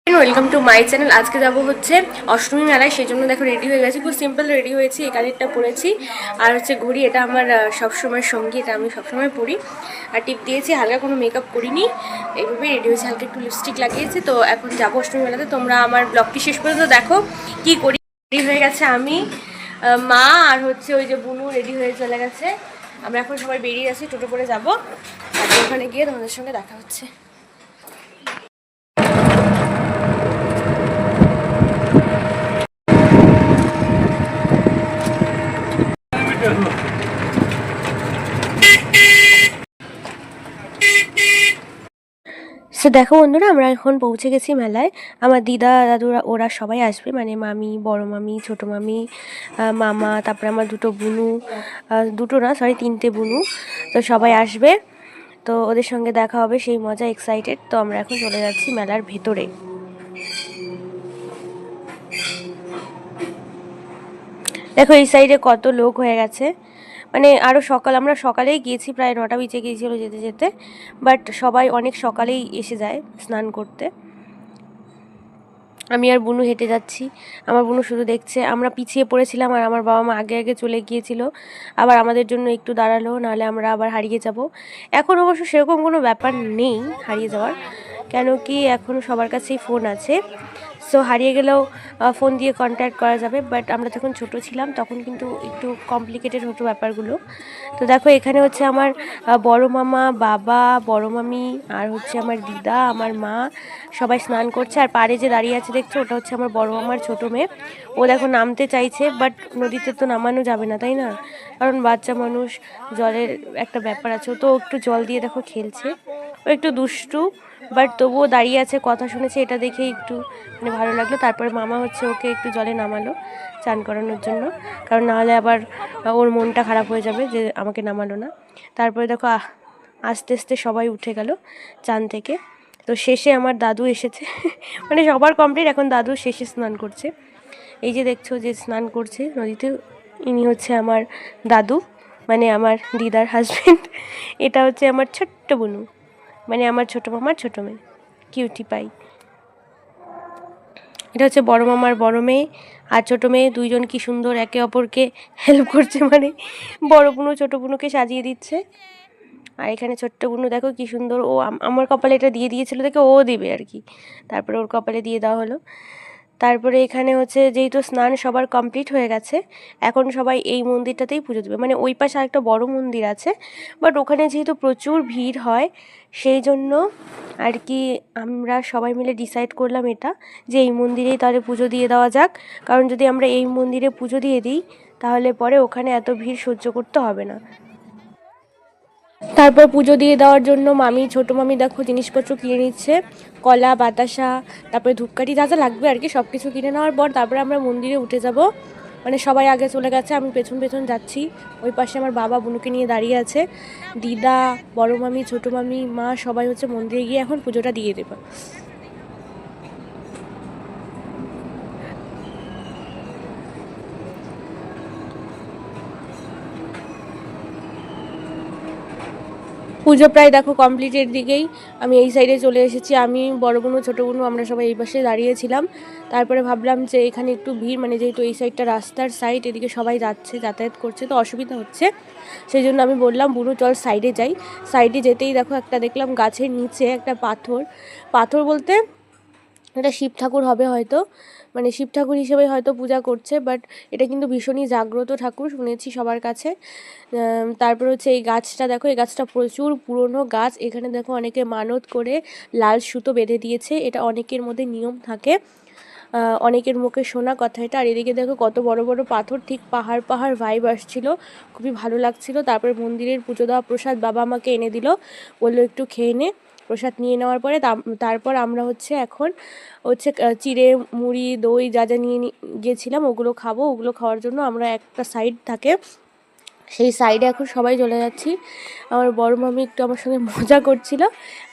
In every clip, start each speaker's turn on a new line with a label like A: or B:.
A: Welcome to my channel. আজকে যাবো হচ্ছে অষ্টমী মেলায়, সেই জন্য দেখো রেডি হয়ে গেছি, খুব সিম্পল রেডি হয়েছি। এই কানেরটা পরেছি আর হচ্ছে ঘড়ি, এটা আমার সবসময় সঙ্গী, এটা আমি সবসময় পরি। আর টিপ দিয়েছি, হালকা কোনো মেকআপ করিনি, এইভাবে রেডি হয়েছি, হালকা একটু লিপস্টিক লাগিয়েছি। তো এখন যাবো অষ্টমী মেলাতে। তোমরা আমার ব্লগটি শেষ পর্যন্ত দেখো কি করি। রেডি হয়ে গেছে আমি, মা আর হচ্ছে ওই যে বুনু রেডি হয়ে চলে গেছে। আমরা এখন সবাই বেরিয়ে আছি, টোটো করে যাবো। আর ওখানে গিয়ে তোমাদের সঙ্গে দেখা হচ্ছে। সো দেখো বন্ধুরা, আমরা এখন পৌঁছে গেছি মেলায়। আমার দিদা দাদুরা ওরা সবাই আসবে, মানে মামি, বড় মামি, ছোটো মামি, মামা, তারপরে আমার দুটো বুনু, দুটো না সরি 3টে বুনু। তো সবাই আসবে, তো ওদের সঙ্গে দেখা হবে, সেই মজা, এক্সাইটেড। তো আমরা এখন চলে যাচ্ছি মেলার ভেতরে। দেখো এই সাইডে কত লোক হয়ে গেছে, মানে আরও আমরা সকালেই গিয়েছি, প্রায় 9টা বেজে গিয়েছিলো যেতে যেতে, বাট সবাই অনেক সকালেই এসে যায় স্নান করতে। আমি আর বুনু হেঁটে যাচ্ছি, আমার বুনু শুধু দেখছে। আমরা পিছিয়ে পড়েছিলাম আর আমার বাবা মা আগে আগে চলে গিয়েছিল, আবার আমাদের জন্য একটু দাঁড়ালো, নাহলে আমরা আবার হারিয়ে যাব। এখন অবশ্য সেরকম কোনো ব্যাপার নেই হারিয়ে যাওয়ার, কেন কি এখন সবার কাছেই ফোন আছে। সো হারিয়ে গেলেও ফোন দিয়ে কন্ট্যাক্ট করা যাবে, বাট আমরা যখন ছোট ছিলাম তখন কিন্তু একটু কমপ্লিকেটেড হতো ব্যাপারগুলো। তো দেখো এখানে হচ্ছে আমার বড় মামা, বাবা, বড় মামি আর হচ্ছে আমার দিদা, আমার মা সবাই স্নান করছে। আর পাড়ে যে দাঁড়িয়ে আছে দেখছো, ওটা হচ্ছে আমার বড় মামার ছোটো মেয়ে। ও দেখো নামতে চাইছে, বাট নদীতে তো নামানো যাবে না, তাই না? কারণ বাচ্চা মানুষ, জলের একটা ব্যাপার আছে। ও তো একটু জল দিয়ে দেখো খেলছে, ও একটু দুষ্টু, বাট তবুও দাঁড়িয়ে আছে, কথা শুনেছে, এটা দেখে একটু মানে ভালো লাগলো। তারপরে মামা হচ্ছে ওকে একটু জলে নামালো চান করানোর জন্য, কারণ নাহলে আবার ওর মনটা খারাপ হয়ে যাবে যে আমাকে নামালো না। তারপরে দেখো আস্তে আস্তে সবাই উঠে গেল চান থেকে। তো শেষে আমার দাদু এসেছে মানে সবার কমপ্লিট, এখন দাদু শেষে স্নান করছে। এই যে দেখছো যে স্নান করছে নদীতে, ইনি হচ্ছে আমার দাদু, মানে আমার দিদার হাজব্যান্ড। এটা হচ্ছে আমার ছোট্ট বুনু, মানে আমার ছোটো মামার ছোটো মেয়ে, কিউটি পাই। এটা হচ্ছে বড় মামার বড় মেয়ে আর ছোটো মেয়ে, দুইজন কি সুন্দর একে অপরকে হেল্প করছে, মানে বড় বুনু ছোটো বুনুকে সাজিয়ে দিচ্ছে। আর এখানে ছোট্ট বুনু দেখো কি সুন্দর, ও আমার কপালে এটা দিয়ে দিয়েছিল দেখে ও দিবে আর কি, তারপরে ওর কপালে দিয়ে দেওয়া হলো। তারপরে এখানে হচ্ছে যেহেতু স্নান সবার কমপ্লিট হয়ে গেছে, এখন সবাই এই মন্দিরটাতেই পুজো দেবে। মানে ওই পাশে আরেকটা বড় মন্দির আছে, বাট ওখানে যেহেতু প্রচুর ভিড় হয়, সেই জন্য আর কি আমরা সবাই মিলে ডিসাইড করলাম এটা, যে এই মন্দিরেই তাহলে পুজো দিয়ে দেওয়া যাক। কারণ যদি আমরা এই মন্দিরে পুজো দিয়ে দিই, তাহলে পরে ওখানে এত ভিড় সহ্য করতে হবে না। তারপর পুজো দিয়ে দেওয়ার জন্য মামি, ছোটো মামি দেখো জিনিসপত্র কিনে নিচ্ছে, কলা, বাতাসা, তারপরে ধূপকাঠি, যা যা লাগবে আর কি সব কিছু কিনে নেওয়ার পর তারপরে আমরা মন্দিরে উঠে যাব। মানে সবাই আগে চলে গেছে, আমি পেছন পেছন যাচ্ছি। ওই পাশে আমার বাবা বুনুকে নিয়ে দাঁড়িয়ে আছে, দিদা, বড় মামি, ছোটো মামি, মা সবাই হচ্ছে মন্দিরে গিয়ে এখন পুজোটা দিয়ে দেবে। পুজো প্রায় দেখো কমপ্লিটের দিকেই, আমি এই সাইডে চলে এসেছি। আমি, বড় বোনু, ছোটো বোনু আমরা সবাই এই পাশে দাঁড়িয়েছিলাম। তারপরে ভাবলাম যে এখানে একটু ভিড়, মানে যেহেতু এই সাইডটা রাস্তার সাইড, এদিকে সবাই যাচ্ছে, যাতায়াত করছে, তো অসুবিধা হচ্ছে। সেই জন্য আমি বললাম বুনু চল সাইডে যাই। সাইডে যেতেই দেখো একটা দেখলাম গাছের নিচে একটা পাথর, পাথর বলতে এটা শিব ঠাকুর হবে হয়তো, মানে শিব ঠাকুর হিসেবে হয়তো পূজা করছে, বাট এটা কিন্তু ভীষণই জাগ্রত ঠাকুর শুনেছি সবার কাছে। তারপর হচ্ছে এই গাছটা দেখো, এই গাছটা প্রচুর পুরনো গাছ। এখানে দেখো অনেকে মানত করে লাল সুতো বেঁধে দিয়েছে, এটা অনেকের মধ্যে নিয়ম থাকে, অনেকের মুখে শোনা কথা এটা। আর এদিকে দেখো কত বড় বড় পাথর, ঠিক পাহাড় পাহাড় ভাইব আসছিল, খুবই ভালো লাগছিল। তারপরে মন্দিরের পুজো দেওয়া প্রসাদ বাবা আমাকে এনে দিল, বললো একটু খেয়ে নে। প্রসাদ নিয়ে নেওয়ার পরে তারপর আমরা হচ্ছে এখন হচ্ছে চিড়ে, মুড়ি, দই যা যা নিয়ে গিয়েছিলাম ওগুলো খাবো। ওগুলো খাওয়ার জন্য আমরা একটা সাইড থাকে, সেই সাইডে এখন সবাই চলে যাচ্ছি। আমার বড় মামি একটু আমার সঙ্গে মজা করছিল,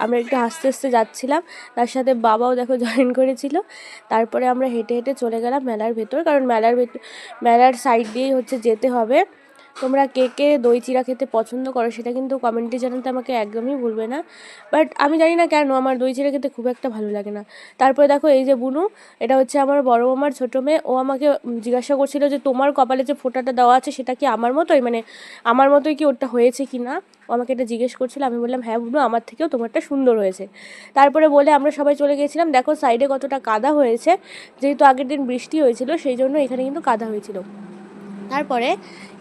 A: আমরা একটু হাসতে হাসতে যাচ্ছিলাম, তার সাথে বাবাও দেখো জয়েন করেছিল। তারপরে আমরা হেঁটে হেঁটে চলে গেলাম মেলার ভেতর, কারণ মেলার সাইড দিয়েই হচ্ছে যেতে হবে। তোমরা কে কে দই চিড়া খেতে পছন্দ করো সেটা কিন্তু কমেন্টে জানাতে আমাকে একদমই ভুলবে না। বাট আমি জানি না কেন আমার দই চিড়া খেতে খুব একটা ভালো লাগে না। তারপরে দেখো এই যে বুনু, এটা হচ্ছে আমার বড় মামার ছোটো মেয়ে। ও আমাকে জিজ্ঞাসা করছিল যে তোমার কপালে যে ফোঁটাটা দেওয়া আছে সেটা কি আমার মতোই, মানে আমার মতোই কি ওটা হয়েছে কি না, ও আমাকে এটা জিজ্ঞেস করছিল। আমি বললাম হ্যাঁ বুনু, আমার থেকেও তোমারটা সুন্দর হয়েছে। তারপরে বলে আমরা সবাই চলে গিয়েছিলাম। দেখো সাইডে কতটা কাদা হয়েছে, যেহেতু আগের দিন বৃষ্টি হয়েছিল সেই জন্য এখানে কিন্তু কাদা হয়েছিল। তারপরে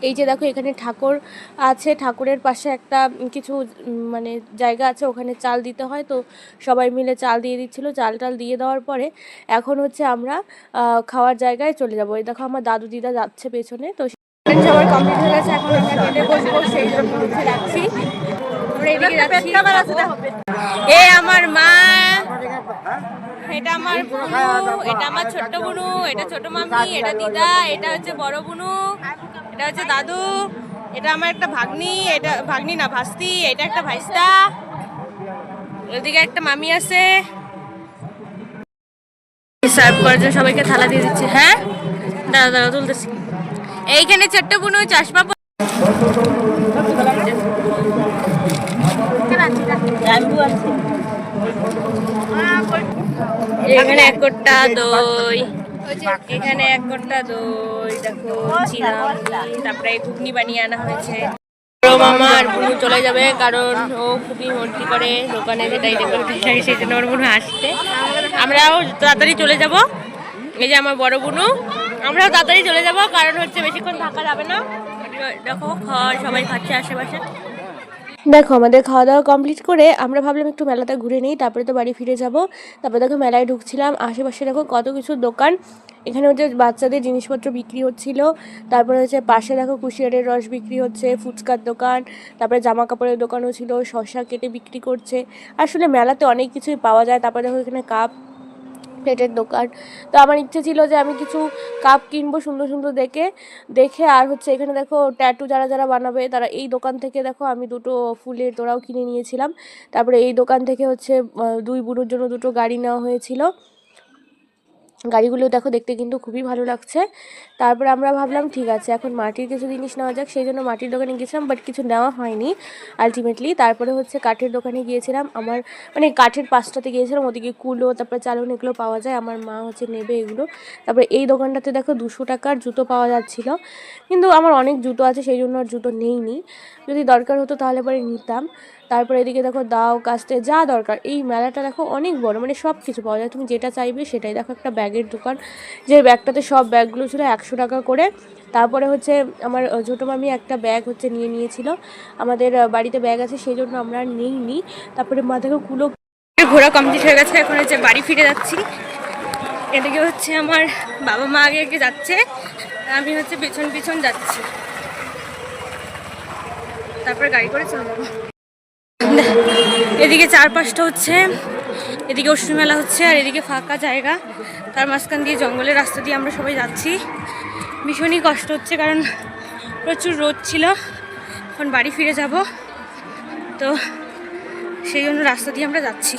A: এই যে দেখো এখানে ঠাকুর আছে, ঠাকুরের পাশে একটা কিছু মানে জায়গা আছে, ওখানে চাল দিতে হয়, তো সবাই মিলে চাল দিয়ে দিচ্ছিলো। চাল টাল দিয়ে দেওয়ার পরে এখন হচ্ছে আমরা খাওয়ার জায়গায় চলে যাবো। এই দেখো আমার দাদু দিদা যাচ্ছে পেছনে। তো সবার কমপ্লিট হয়ে গেছে, এখন আমরা খেতে বসবো, সেই জন্য হচ্ছে যাচ্ছি। এ আমার মা, এটা আমার বুনু, এটা আমার ছোট্ট বুনু, এটা ছোট মামি, এটা দিদা, এটা হচ্ছে বড় বুনু, এটা হচ্ছে দাদু, এটা আমার একটা ভাগ্নি, এটা ভাগ্নি না ভাস্তি, এটা একটা ভাইস্তা, ওদিকে একটা মামি আছে। সার্ভ করার জন্য সবাইকে থালা দিয়ে দিচ্ছে। হ্যাঁ দাদা দাদা তুলতেছি। এইখানে ছোট্ট বুনু চশমা এখানে এক কোটা দই, এখানে এক কোটা দই, দেখো চিরা, তারপরে ঘুগনি বানিয়ে আনা হয়েছে। মামা আর বুনু চলে যাবে কারণ ও খুবই মর্তি করে দোকানে, যেটাই দেখবে সেই জন্য ওর বুনু আসছে। আমরাও তাড়াতাড়ি চলে যাব। এই যে আমার বড় বুনু, আমরাও তাড়াতাড়ি চলে যাব কারণ হচ্ছে বেশিক্ষণ থাকা যাবে না। দেখো সবাই খাচ্ছে আশেপাশে। দেখো আমাদের খাওয়া দাওয়া কমপ্লিট করে আমরা ভাবলাম একটু মেলাতে ঘুরে নিই, তারপরে তো বাড়ি ফিরে যাব। তারপরে দেখো মেলায় ঢুকছিলাম, আশেপাশে দেখো কত কিছু দোকান। এখানে হচ্ছে বাচ্চাদের জিনিসপত্র বিক্রি হচ্ছিল, তারপরে হচ্ছে পাশে দেখো কুশিয়ারের রস বিক্রি হচ্ছে, ফুচকার দোকান, তারপরে জামা কাপড়ের দোকানও ছিল, শসা কেটে বিক্রি করছে। আসলে মেলাতে অনেক কিছুই পাওয়া যায়। তারপরে দেখো এখানে কাপ প্লেটের দোকান। তো আমার ইচ্ছে ছিল যে আমি কিছু কাপ কিনবো সুন্দর সুন্দর দেখে। আর হচ্ছে এখানে দেখো ট্যাটু যারা যারা বানাবে তারা এই দোকান থেকে, দেখো আমি দুটো ফুলের তোড়াও কিনে নিয়েছিলাম। তারপরে এই দোকান থেকে হচ্ছে দুই বুনুর জন্য দুটো গাড়ি নেওয়া হয়েছিল। গাড়িগুলো দেখো দেখতে কিন্তু খুবই ভালো লাগছে। তারপরে আমরা ভাবলাম ঠিক আছে এখন মাটির কিছু জিনিস নেওয়া যাক, সেই জন্য মাটির দোকানে গিয়েছিলাম, বাট কিছু নেওয়া হয়নি আলটিমেটলি। তারপরে হচ্ছে কাঠের দোকানে গিয়েছিলাম, আমার মানে কাঠের পাশটাতে গিয়েছিলাম, ওদিকে কুলো তারপরে চালন এগুলো পাওয়া যায়, আমার মা হচ্ছে নেবে এগুলো। তারপরে এই দোকানটাতে দেখো 200 টাকার জুতো পাওয়া যাচ্ছিলো, কিন্তু আমার অনেক জুতো আছে সেই জন্য আর জুতো নেইনি, যদি দরকার হতো তাহলে পরে নিতাম। তারপরে এদিকে দেখো দাও কাস্তে যা দরকার, এই মেলাটা দেখো অনেক বড়, মানে সব কিছু পাওয়া যায়, তুমি যেটা চাইবে সেটাই। দেখো একটা ব্যাগের দোকান, যে ব্যাগটাতে সব ব্যাগগুলো ছিল 100 টাকা করে। তারপরে হচ্ছে আমার ছোটো মামি একটা ব্যাগ হচ্ছে নিয়েছিল, আমাদের বাড়িতে ব্যাগ আছে সেই জন্য আমরা আর নিইনি। তারপরে মা দেখো কুলো ঘোরা কমপ্লিট হয়ে গেছে, এখন হচ্ছে বাড়ি ফিরে যাচ্ছি। এদিকে হচ্ছে আমার বাবা মা আগে আগে যাচ্ছে, আমি হচ্ছে পিছন পিছন যাচ্ছি, তারপরে গাড়ি করে চলে যাবো। এদিকে চারপাশটা হচ্ছে, এদিকে অষ্টমী মেলা হচ্ছে আর এদিকে ফাঁকা জায়গা, তার মাঝখান দিয়ে জঙ্গলের রাস্তা দিয়ে আমরা সবাই যাচ্ছি। ভীষণই কষ্ট হচ্ছে কারণ প্রচুর রোদ ছিল, এখন বাড়ি ফিরে যাব, তো সেই জন্য রাস্তা দিয়ে আমরা যাচ্ছি।